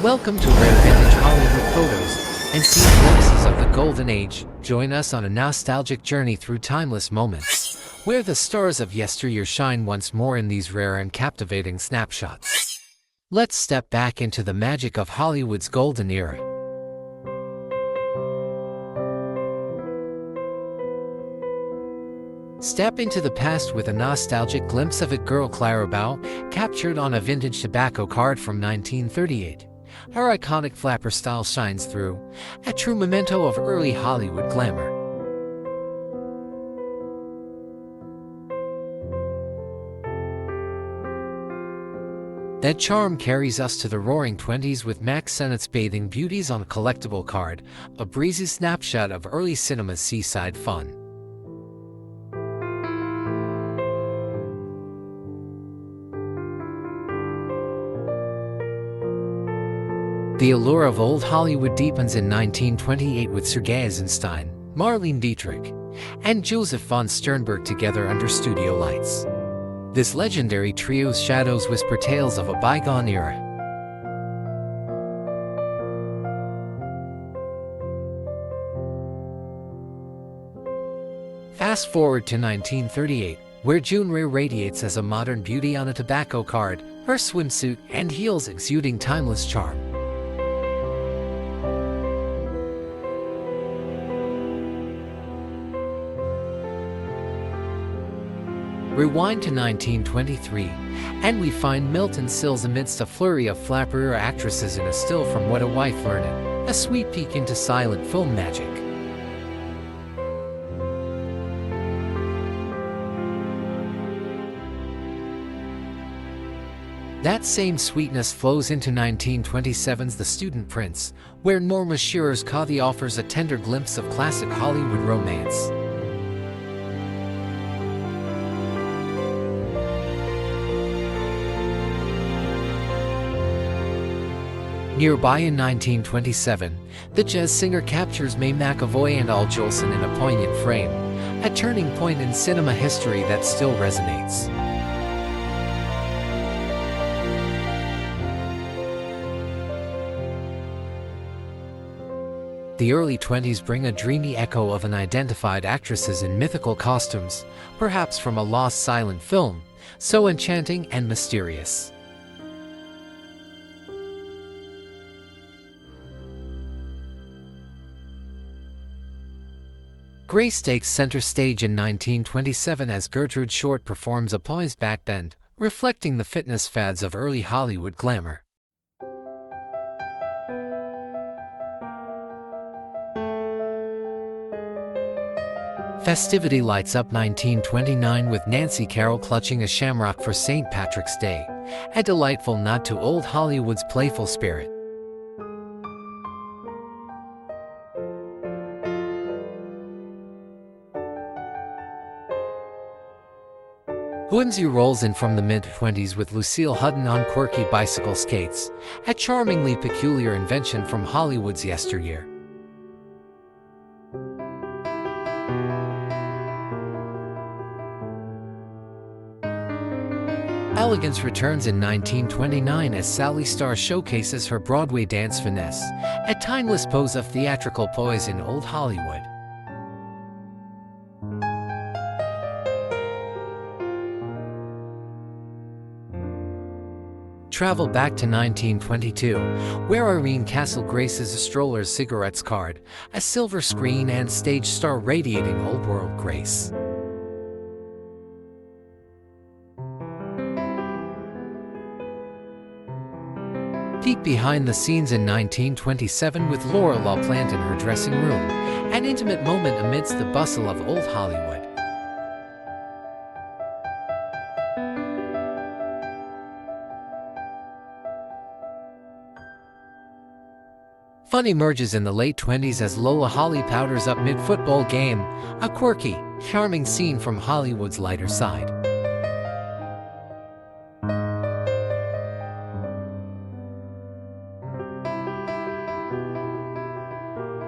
Welcome to Rare Vintage Hollywood Photos and see glimpses of the Golden Age. Join us on a nostalgic journey through timeless moments, where the stars of yesteryear shine once more in these rare and captivating snapshots. Let's step back into the magic of Hollywood's golden era. Step into the past with a nostalgic glimpse of it. Girl Clara Bow, captured on a vintage tobacco card from 1938. Her iconic flapper style shines through, a true memento of early Hollywood glamour. That charm carries us to the roaring 20s with Max Sennett's Bathing Beauties on a collectible card, a breezy snapshot of early cinema's seaside fun. The allure of old Hollywood deepens in 1928 with Sergei Eisenstein, Marlene Dietrich, and Joseph von Sternberg together under studio lights. This legendary trio's shadows whisper tales of a bygone era. Fast forward to 1938, where June Ray radiates as a modern beauty on a tobacco card, her swimsuit and heels exuding timeless charm. Rewind to 1923, and we find Milton Sills amidst a flurry of flapper actresses in a still from What a Wife Learned, a sweet peek into silent film magic. That same sweetness flows into 1927's The Student Prince, where Norma Shearer's Cathy offers a tender glimpse of classic Hollywood romance. Nearby in 1927, the jazz singer captures May McAvoy and Al Jolson in a poignant frame, a turning point in cinema history that still resonates. The early 20s bring a dreamy echo of unidentified actresses in mythical costumes, perhaps from a lost silent film, so enchanting and mysterious. Grace takes center stage in 1927 as Gertrude Short performs a poised backbend, reflecting the fitness fads of early Hollywood glamour. Festivity lights up 1929 with Nancy Carroll clutching a shamrock for St. Patrick's Day, a delightful nod to old Hollywood's playful spirit. Whimsy rolls in from the mid-20s with Lucille Hutton on quirky bicycle skates, a charmingly peculiar invention from Hollywood's yesteryear. Elegance returns in 1929 as Sally Starr showcases her Broadway dance finesse, a timeless pose of theatrical poise in old Hollywood. Travel back to 1922, where Irene Castle graces a stroller's cigarettes card, a silver screen and stage star radiating old-world grace. Peek behind the scenes in 1927 with Laura LaPlante in her dressing room, an intimate moment amidst the bustle of old Hollywood. Fun emerges in the late 20s as Lola Holly powders up mid-football game, a quirky, charming scene from Hollywood's lighter side.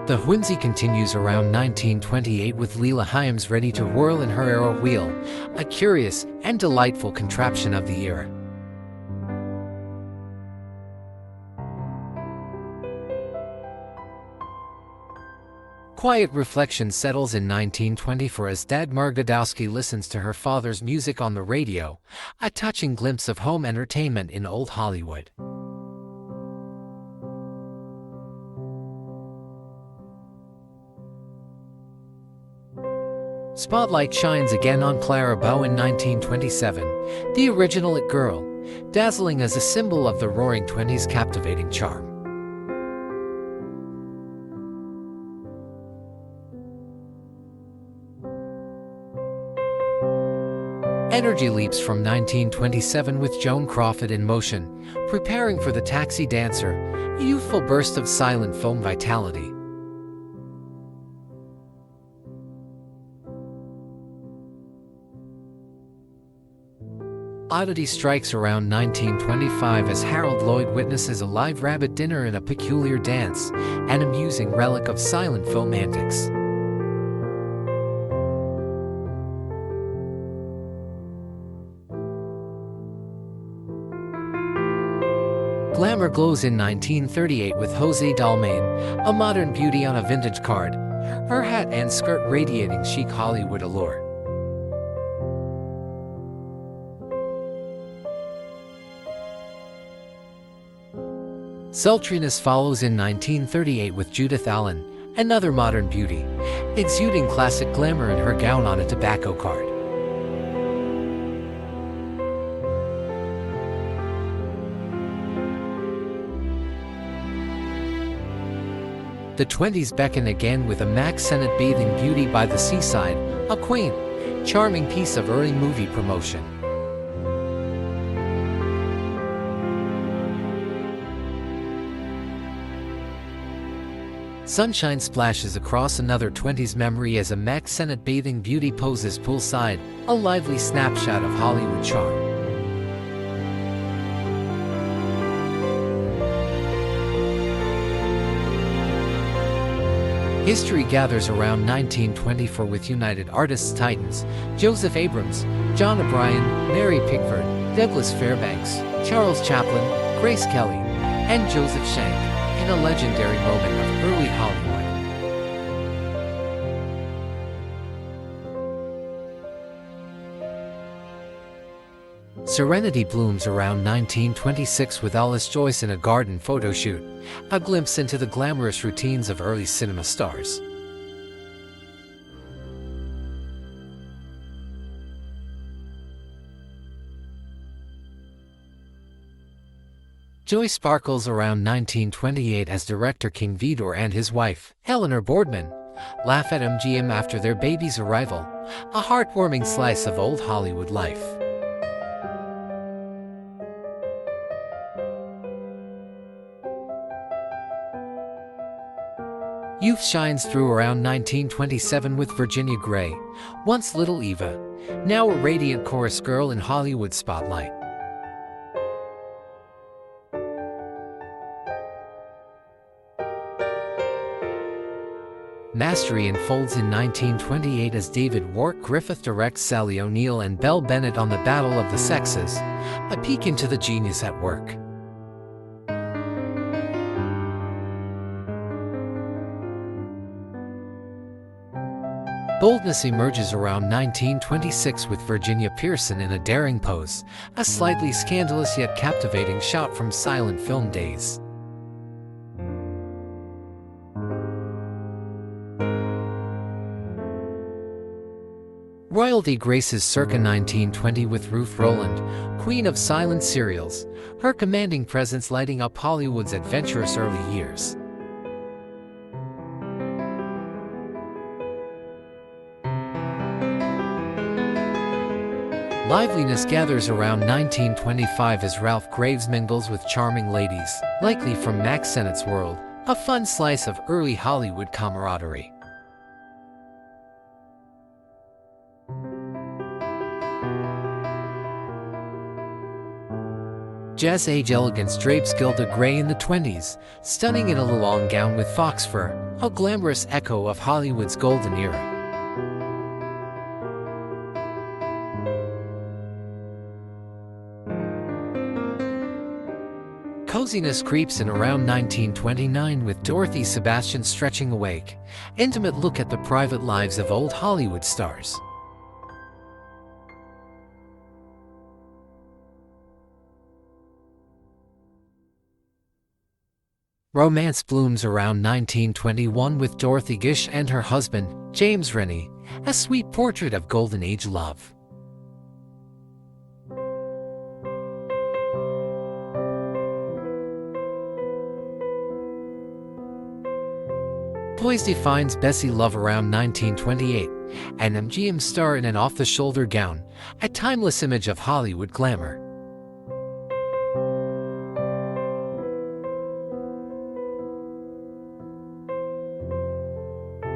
The whimsy continues around 1928 with Leela Hyams ready to whirl in her arrow wheel, a curious and delightful contraption of the era. Quiet reflection settles in 1924 as Dad Margadowski listens to her father's music on the radio, a touching glimpse of home entertainment in old Hollywood. Spotlight shines again on Clara Bow in 1927, the original It Girl, dazzling as a symbol of the Roaring Twenties' captivating charm. Energy leaps from 1927 with Joan Crawford in motion, preparing for the Taxi Dancer, a youthful burst of silent film vitality. Oddity strikes around 1925 as Harold Lloyd witnesses a live rabbit dinner in a peculiar dance, an amusing relic of silent film antics. Glamour glows in 1938 with José Dalmain, a modern beauty on a vintage card, her hat and skirt radiating chic Hollywood allure. Sultriness follows in 1938 with Judith Allen, another modern beauty, exuding classic glamour in her gown on a tobacco card. The 20s beckon again with a Mack Sennett bathing beauty by the seaside, a quaint, charming piece of early movie promotion. Sunshine splashes across another 20s memory as a Mack Sennett bathing beauty poses poolside, a lively snapshot of Hollywood charm. History gathers around 1924 with United Artists titans Joseph Abrams, John O'Brien, Mary Pickford, Douglas Fairbanks, Charles Chaplin, Grace Kelly, and Joseph Schenck in a legendary moment of early Hollywood. Serenity blooms around 1926 with Alice Joyce in a garden photo shoot, a glimpse into the glamorous routines of early cinema stars. Joy sparkles around 1928 as director King Vidor and his wife, Eleanor Boardman, laugh at MGM after their baby's arrival, a heartwarming slice of old Hollywood life. Youth shines through around 1927 with Virginia Gray, once Little Eva, now a radiant chorus girl in Hollywood's spotlight. Mastery unfolds in 1928 as David Wark Griffith directs Sally O'Neill and Belle Bennett on the Battle of the Sexes, a peek into the genius at work. Boldness emerges around 1926 with Virginia Pearson in a daring pose, a slightly scandalous yet captivating shot from silent film days. Royalty graces circa 1920 with Ruth Roland, queen of silent serials, her commanding presence lighting up Hollywood's adventurous early years. Liveliness gathers around 1925 as Ralph Graves mingles with charming ladies, likely from Mack Sennett's world, a fun slice of early Hollywood camaraderie. Jazz age elegance drapes Gilda Gray in the 20s, stunning in a long gown with fox fur, a glamorous echo of Hollywood's golden era. Coziness creeps in around 1929 with Dorothy Sebastian stretching awake. Intimate look at the private lives of old Hollywood stars. Romance blooms around 1921 with Dorothy Gish and her husband, James Rennie, a sweet portrait of Golden Age love. Poise defines Bessie Love around 1928, an MGM star in an off-the-shoulder gown, a timeless image of Hollywood glamour.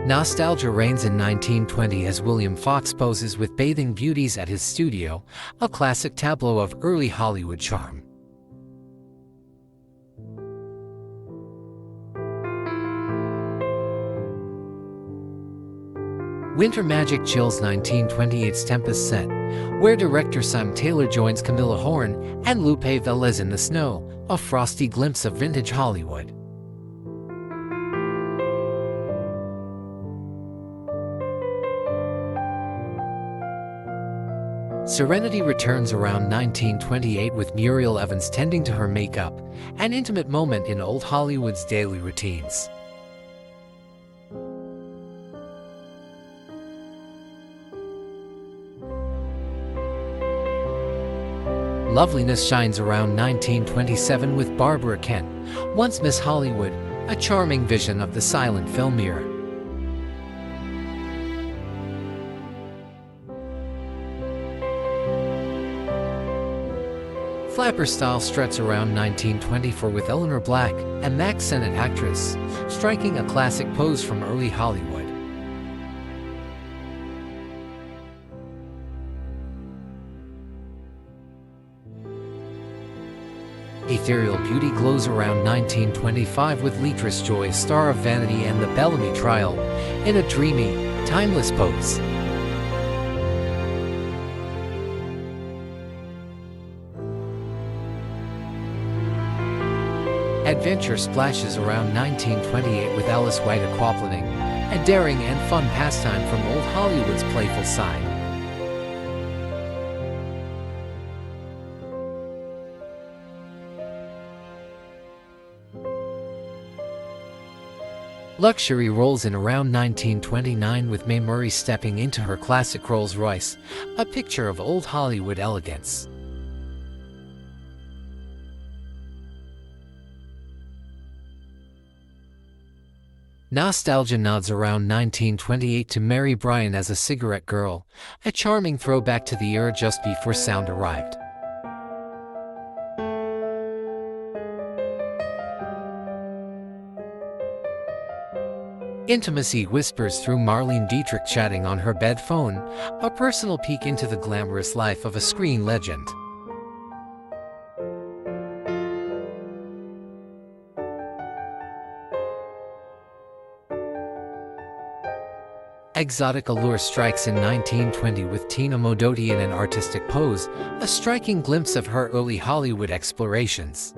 Nostalgia reigns in 1920 as William Fox poses with bathing beauties at his studio, a classic tableau of early Hollywood charm. Winter Magic chills 1928's Tempest set, where director Sam Taylor joins Camilla Horn and Lupe Velez in the snow, a frosty glimpse of vintage Hollywood. Serenity returns around 1928 with Muriel Evans tending to her makeup, an intimate moment in old Hollywood's daily routines. Loveliness shines around 1927 with Barbara Kent, once Miss Hollywood, a charming vision of the silent film era. Flapper style struts around 1924 with Eleanor Black, a Max Sennett actress, striking a classic pose from early Hollywood. Ethereal beauty glows around 1925 with Leatrice Joy, star of Vanity and the Bellamy Trial, in a dreamy, timeless pose. Adventure splashes around 1928 with Alice White aquaplaning, a daring and fun pastime from old Hollywood's playful side. Luxury rolls in around 1929 with Mae Murray stepping into her classic Rolls-Royce, a picture of old Hollywood elegance. Nostalgia nods around 1928 to Mary Bryan as a cigarette girl, a charming throwback to the era just before sound arrived. Intimacy whispers through Marlene Dietrich chatting on her bed phone, a personal peek into the glamorous life of a screen legend. Exotic allure strikes in 1920 with Tina Modotti in an artistic pose, a striking glimpse of her early Hollywood explorations.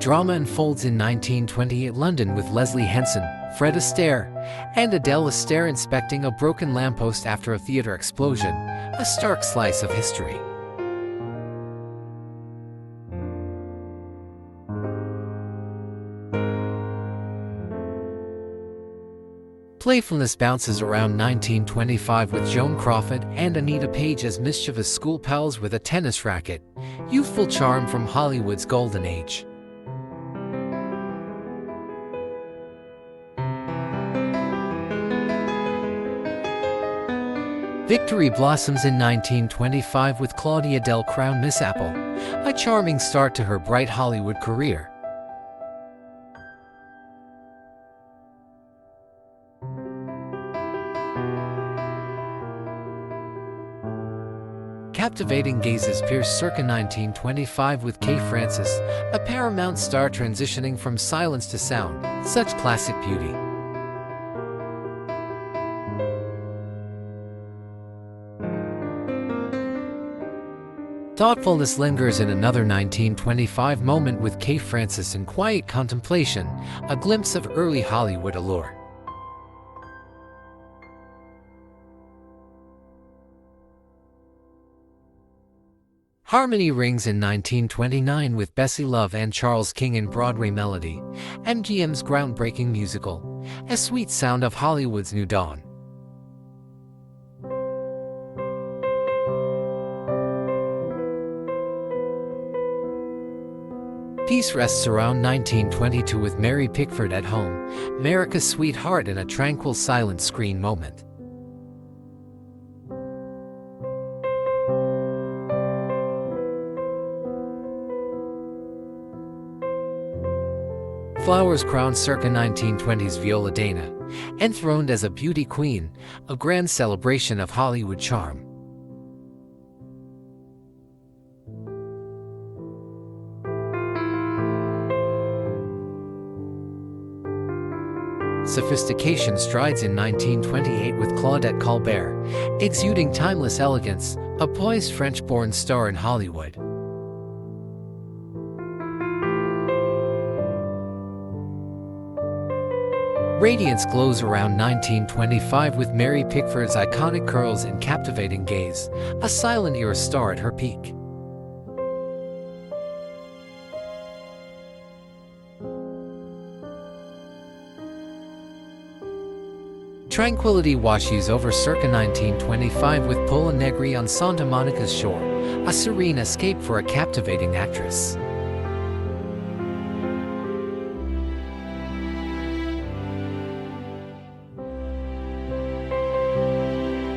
Drama unfolds in 1928 London with Leslie Henson, Fred Astaire, and Adele Astaire inspecting a broken lamppost after a theater explosion, a stark slice of history. Playfulness bounces around 1925 with Joan Crawford and Anita Page as mischievous school pals with a tennis racket, youthful charm from Hollywood's golden age. Victory blossoms in 1925 with Claudia Del crowned Miss Apple, a charming start to her bright Hollywood career. Captivating gazes pierce circa 1925 with Kay Francis, a Paramount star transitioning from silence to sound, such classic beauty. Thoughtfulness lingers in another 1925 moment with Kay Francis in quiet contemplation, a glimpse of early Hollywood allure. Harmony rings in 1929 with Bessie Love and Charles King in Broadway Melody, MGM's groundbreaking musical, a sweet sound of Hollywood's new dawn. Peace rests around 1922 with Mary Pickford at home, America's sweetheart in a tranquil silent screen moment. Flowers crown circa 1920s Viola Dana, enthroned as a beauty queen, a grand celebration of Hollywood charm. Sophistication strides in 1928 with Claudette Colbert, exuding timeless elegance, a poised French-born star in Hollywood. Radiance glows around 1925 with Mary Pickford's iconic curls and captivating gaze, a silent era star at her peak. Tranquility washes over circa 1925 with Pola Negri on Santa Monica's shore, a serene escape for a captivating actress.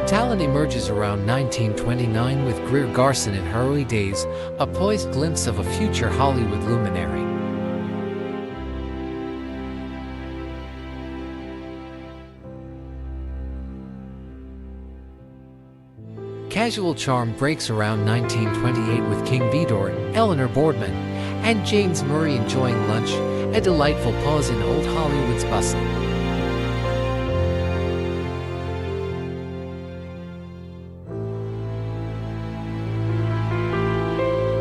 Talent emerges around 1929 with Greer Garson in her early days, a poised glimpse of a future Hollywood luminary. Casual charm breaks around 1928 with King Vidor, Eleanor Boardman, and James Murray enjoying lunch, a delightful pause in old Hollywood's bustle.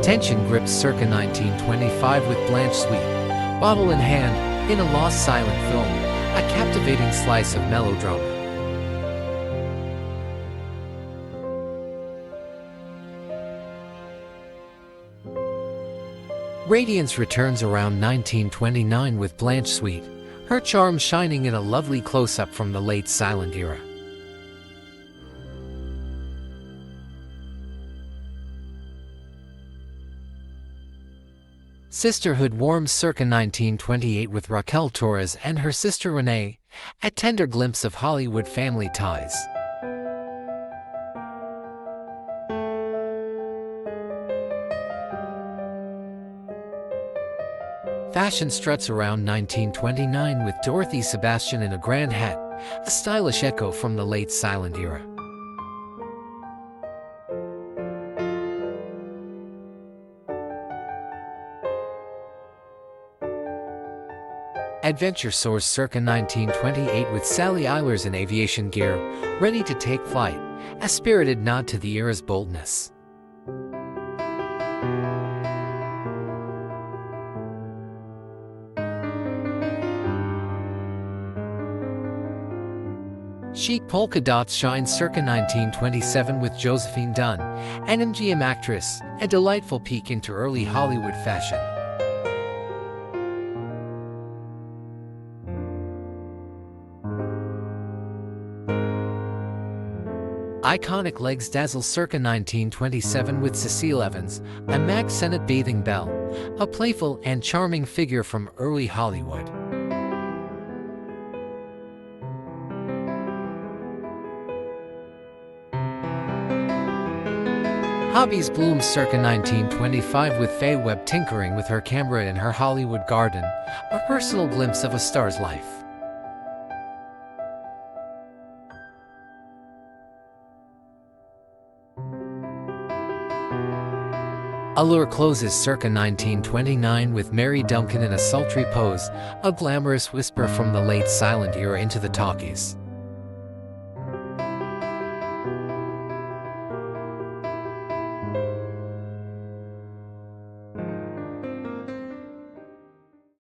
Tension grips circa 1925 with Blanche Sweet, bottle in hand, in a lost silent film, a captivating slice of melodrama. Radiance returns around 1929 with Blanche Sweet, her charm shining in a lovely close-up from the late silent era. Sisterhood warms circa 1928 with Raquel Torres and her sister Renee, a tender glimpse of Hollywood family ties. Fashion struts around 1929 with Dorothy Sebastian in a grand hat, a stylish echo from the late silent era. Adventure soars circa 1928 with Sally Eilers in aviation gear, ready to take flight, a spirited nod to the era's boldness. Chic polka dots shine circa 1927 with Josephine Dunn, an MGM actress, a delightful peek into early Hollywood fashion. Iconic legs dazzle circa 1927 with Cecile Evans, a Mack Sennett bathing belle, a playful and charming figure from early Hollywood. Hobbies bloom circa 1925 with Faye Webb tinkering with her camera in her Hollywood garden, a personal glimpse of a star's life. Allure closes circa 1929 with Mary Duncan in a sultry pose, a glamorous whisper from the late silent era into the talkies.